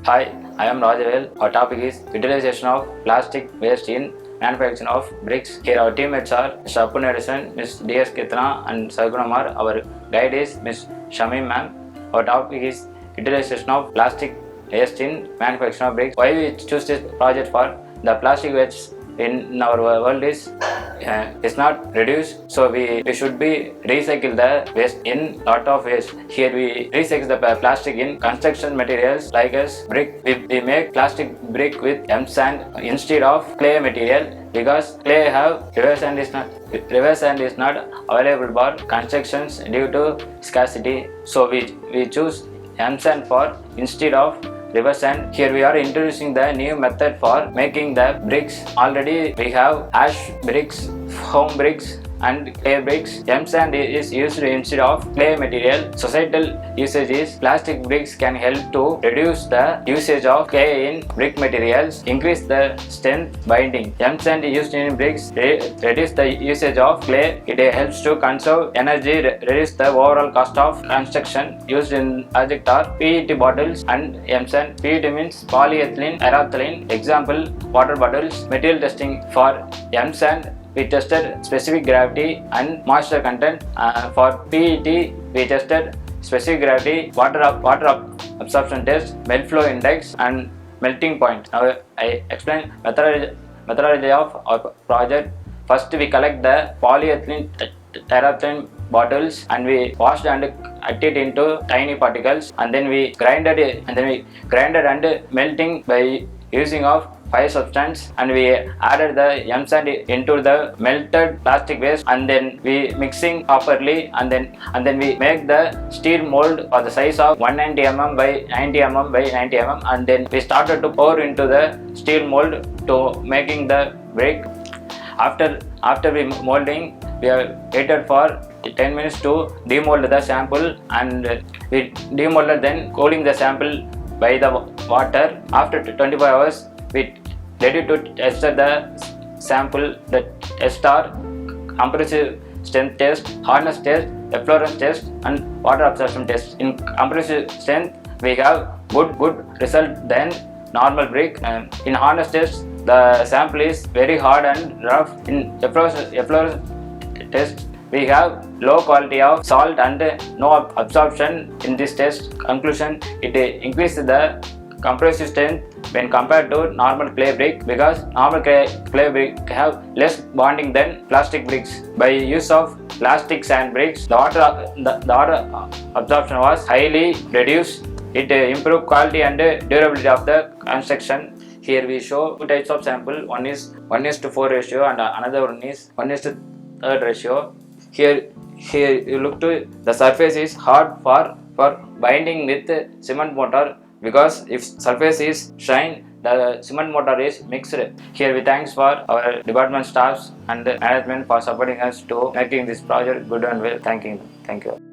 Hi, I am Rajavel. Our topic is utilization of plastic waste in manufacturing of bricks. Here our teammates are Mr. Apun Edison, Ms. D.S. Ketana and Sargunamar. Our guide is Ms. Shamim ma'am. Our topic is utilization of plastic waste in manufacturing of bricks. Why we choose this project for? The plastic waste in our world is not reduced, so we should be recycle the waste in lot of waste. Here we recycle the plastic in construction materials like as brick. We make plastic brick with M sand instead of clay material because clay have river sand is not available for constructions due to scarcity. So we choose M sand for instead of river sand. Here we are introducing the new method for making the bricks. Already we have ash bricks, foam bricks and clay bricks. M sand is used instead of clay material. Societal usage is plastic bricks can help to reduce the usage of clay in brick materials, increase the strength binding. M sand used in bricks reduce the usage of clay. It helps to conserve energy, reduce the overall cost of construction. Used in project are PET bottles and M sand. PET means polyethylene terephthalate. Example, water bottles. Material testing for M sand. We tested specific gravity and moisture content. For PET, we tested specific gravity, water absorption test, melt flow index, and melting point. Now I explain methodology of our project. First, we collect the polyethylene terephthalate bottles and we washed and cut it into tiny particles, and then we grinded it, and melting by using of fire substance, and we added the M sand into the melted plastic waste, and then we mixing properly, and then we make the steel mold for the size of 190 mm by 90 mm by 90 mm, and then we started to pour into the steel mold to making the brick. After we molding, we have waited for 10 minutes to demold the sample, and we demolded, then cooling the sample by the water. After 24 hours, we ready to test the sample. The test are compressive strength test, hardness test, efflorescence test, and water absorption test. In compressive strength, we have good result than normal brick. In hardness test, the sample is very hard and rough. In efflorescence test, we have low quality of salt and no absorption. In this test conclusion, it increases the compressive strength when compared to normal clay brick, because normal clay brick have less bonding than plastic bricks. By use of plastic sand bricks, the water absorption was highly reduced. It improved quality and durability of the construction. Here we show two types of sample. One is 1:4 ratio and another one is 1:3 ratio. Here you look to the surface is hard for binding with cement mortar, because if surface is shine, the cement mortar is mixed. Here we thanks for our department staffs and the management for supporting us to making this project good and well. Thank you.